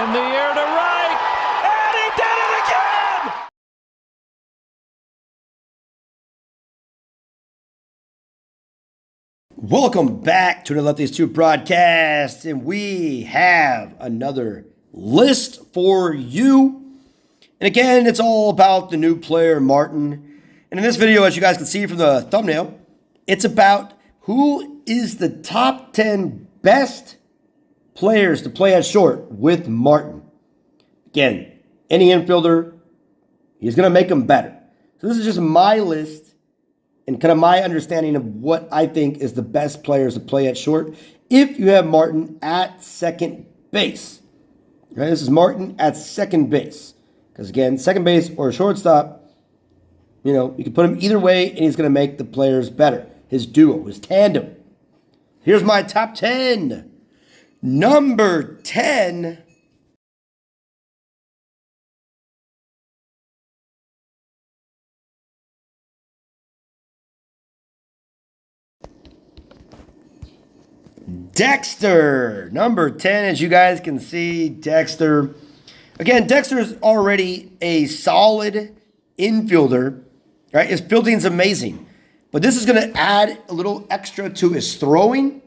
In the air to right, and he did it again! Welcome back to the Lefties 2 broadcast, and we have another list for you. And again, it's all about the new player, Martin. And in this video, as you guys can see from the thumbnail, it's about who is the top 10 best players to play at short with Martin. Again, any infielder, he's going to make them better. So this is just my list and kind of my understanding of what I think is the best players to play at short if you have Martin at second base. Right, this is Martin at second base. Because again, second base or shortstop, you can put him either way and he's going to make the players better. His duo, his tandem. Here's my top 10. Number 10. Dexter. Number 10, as you guys can see, Dexter. Again, Dexter is already a solid infielder. Right? His fielding's amazing. But this is going to add a little extra to his throwing.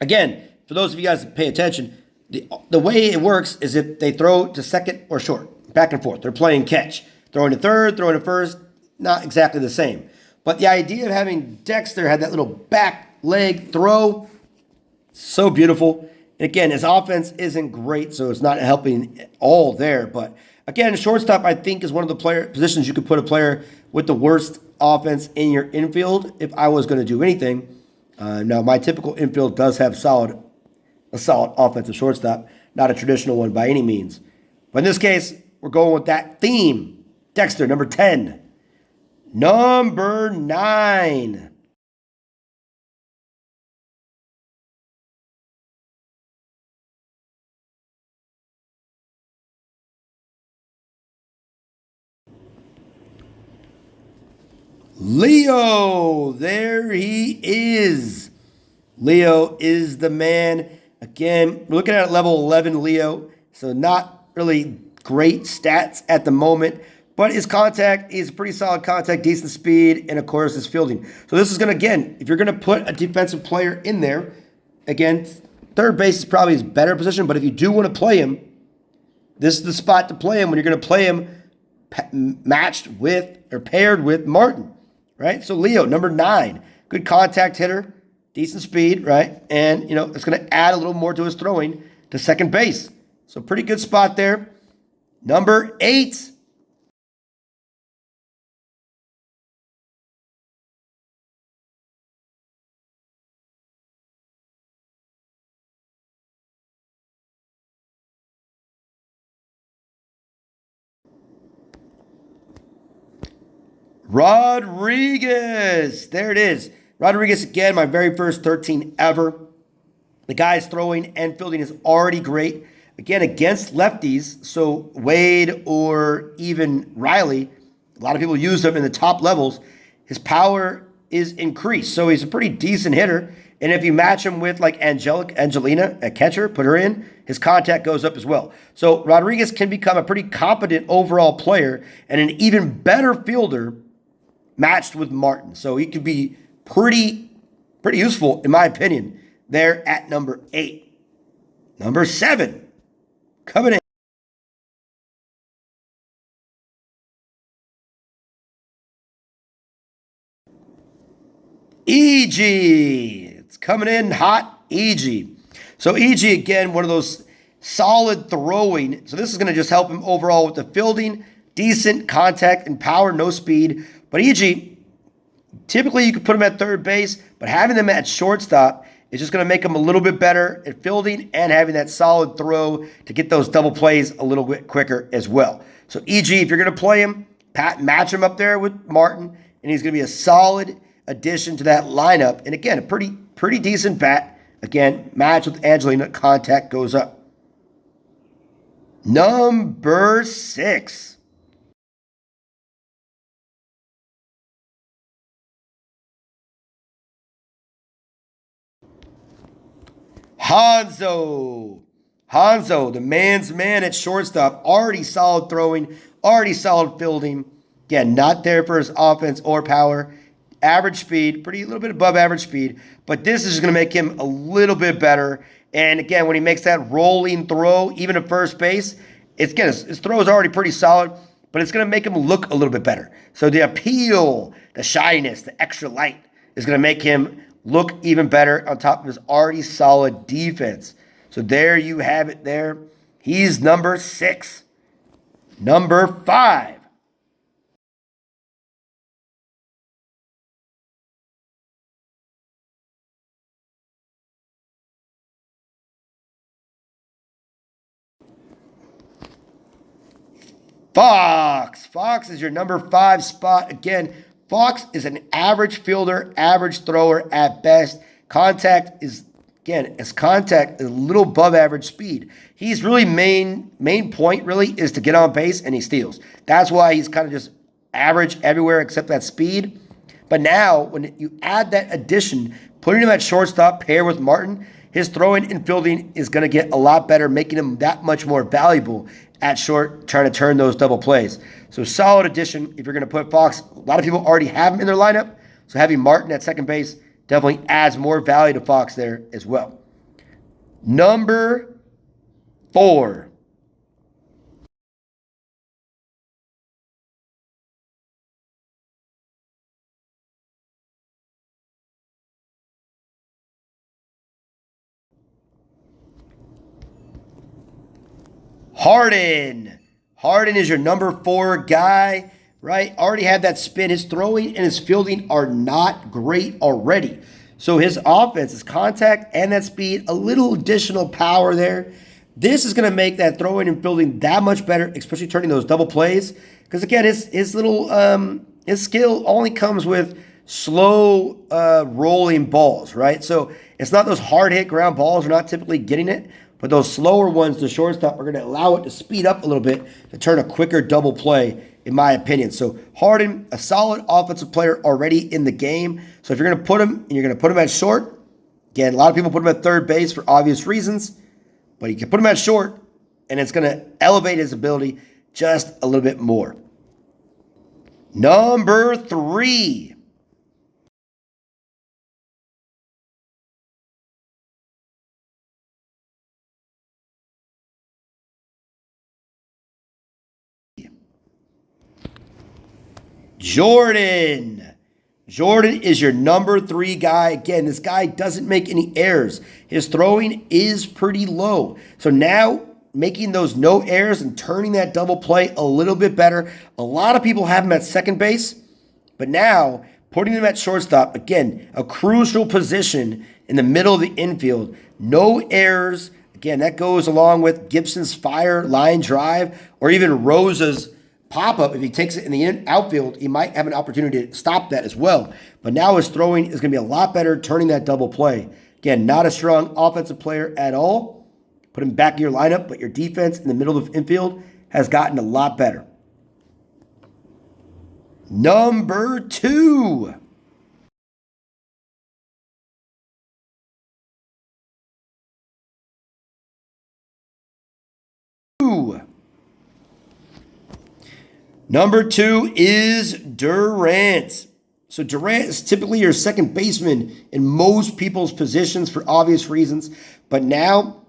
Again, for those of you guys that pay attention, the way it works is if they throw to second or short, back and forth. They're playing catch. Throwing to third, throwing to first, not exactly the same. But the idea of having Dexter have that little back leg throw, so beautiful. And again, his offense isn't great, so it's not helping all there. But again, shortstop, I think, is one of the positions you could put a player with the worst offense in your infield if I was going to do anything. Now, my typical infield does have a solid offensive shortstop, not a traditional one by any means. But in this case, we're going with that theme. Dexter, number 10. Number 9. Leo, there he is. Leo is the man. Again, we're looking at level 11 Leo, so not really great stats at the moment, but his contact is pretty solid contact, decent speed, and of course his fielding. So this is going to, again, if you're going to put a defensive player in there, again, third base is probably his better position, but if you do want to play him, this is the spot to play him when you're going to play him matched with or paired with Martin. Right? So Leo, number 9, good contact hitter, decent speed, right? And, it's going to add a little more to his throwing to second base. So pretty good spot there. Number 8. Rodriguez. There it is. Rodriguez, again, my very first 13 ever. The guy's throwing and fielding is already great. Again, against lefties, so Wade or even Riley, a lot of people use him in the top levels. His power is increased, so he's a pretty decent hitter. And if you match him with like Angelina, a catcher, put her in, his contact goes up as well. So Rodriguez can become a pretty competent overall player and an even better fielder matched with Martin. So he could be pretty useful, in my opinion, there at number 8. Number 7, coming in. EG. It's coming in hot, EG. So EG, again, one of those solid throwing. So this is going to just help him overall with the fielding, decent contact and power, no speed. But EG, typically you could put him at third base, but having them at shortstop is just going to make him a little bit better at fielding and having that solid throw to get those double plays a little bit quicker as well. So EG, if you're going to play him, match him up there with Martin, and he's going to be a solid addition to that lineup. And again, a pretty decent bat. Again, match with Angelina, contact goes up. Number 6. Hanzo. Hanzo, the man's man at shortstop, already solid throwing, already solid fielding. Again, not there for his offense or power. Average speed, pretty a little bit above average speed, but this is going to make him a little bit better. And again, when he makes that rolling throw, even at first base, his throw is already pretty solid, but it's going to make him look a little bit better. So the appeal, the shyness, the extra light is going to make him look even better on top of his already solid defense. So there you have it there. He's number 6. Number 5. Fox. Fox is your number 5 spot. Again, Fox is an average fielder, average thrower at best. Contact is a little above average speed. He's really main point really is to get on base and he steals. That's why he's kind of just average everywhere except that speed. But now when you add that addition, putting him at shortstop paired with Martin, his throwing and fielding is going to get a lot better, making him that much more valuable at short, trying to turn those double plays. So solid addition if you're going to put Fox. A lot of people already have him in their lineup, so having Martin at second base definitely adds more value to Fox there as well. Number 4. Harden. Harden is your number 4 guy, right? Already had that spin. His throwing and his fielding are not great already. So his offense, his contact and that speed, a little additional power there. This is going to make that throwing and fielding that much better, especially turning those double plays. Because again, his skill only comes with slow rolling balls, right? So it's not those hard hit ground balls. We're not typically getting it. But those slower ones, the shortstop, are going to allow it to speed up a little bit to turn a quicker double play, in my opinion. So Harden, a solid offensive player already in the game. So if you're going to put him, and you're going to put him at short, again, a lot of people put him at third base for obvious reasons, but you can put him at short, and it's going to elevate his ability just a little bit more. Number 3. Jordan. Jordan is your number 3 guy. Again, this guy doesn't make any errors. His throwing is pretty low. So now making those no errors and turning that double play a little bit better. A lot of people have him at second base, but now putting him at shortstop, again, a crucial position in the middle of the infield. No errors. Again, that goes along with Gibson's fire line drive or even Rosa's pop-up. If he takes it in the outfield, he might have an opportunity to stop that as well. But now his throwing is going to be a lot better, turning that double play. Again, not a strong offensive player at all. Put him back in your lineup, but your defense in the middle of the infield has gotten a lot better. Number 2. Number 2 is Durant. So Durant is typically your second baseman in most people's positions for obvious reasons. But now,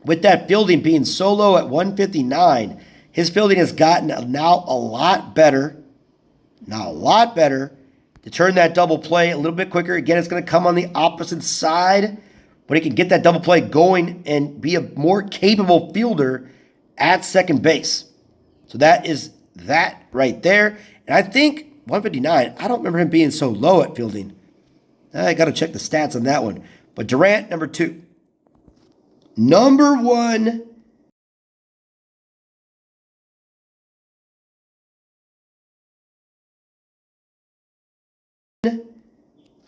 with that fielding being so low at 159, his fielding has gotten now a lot better. Now a lot better to turn that double play a little bit quicker. Again, it's going to come on the opposite side, but he can get that double play going and be a more capable fielder at second base. So that is that right there. And I think 159, I don't remember him being so low at fielding. I got to check the stats on that one. But Durant, number 2. Number 1.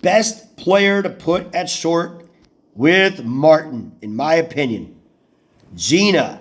Best player to put at short with Martin, in my opinion. Gina.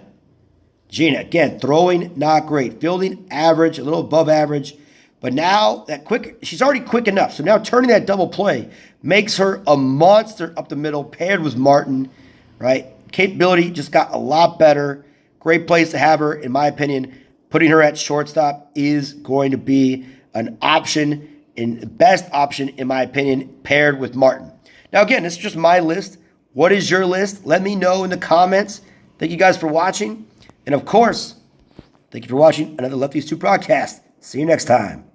Gina, again, throwing not great. Fielding average, a little above average. But now that she's already quick enough. So now turning that double play makes her a monster up the middle, paired with Martin, right? capability just got a lot better. Great place to have her, in my opinion. Putting her at shortstop is going to be an option, and the best option, in my opinion, paired with Martin. Now, again, this is just my list. What is your list? Let me know in the comments. Thank you guys for watching. And of course, thank you for watching another Lefties 2 broadcast. See you next time.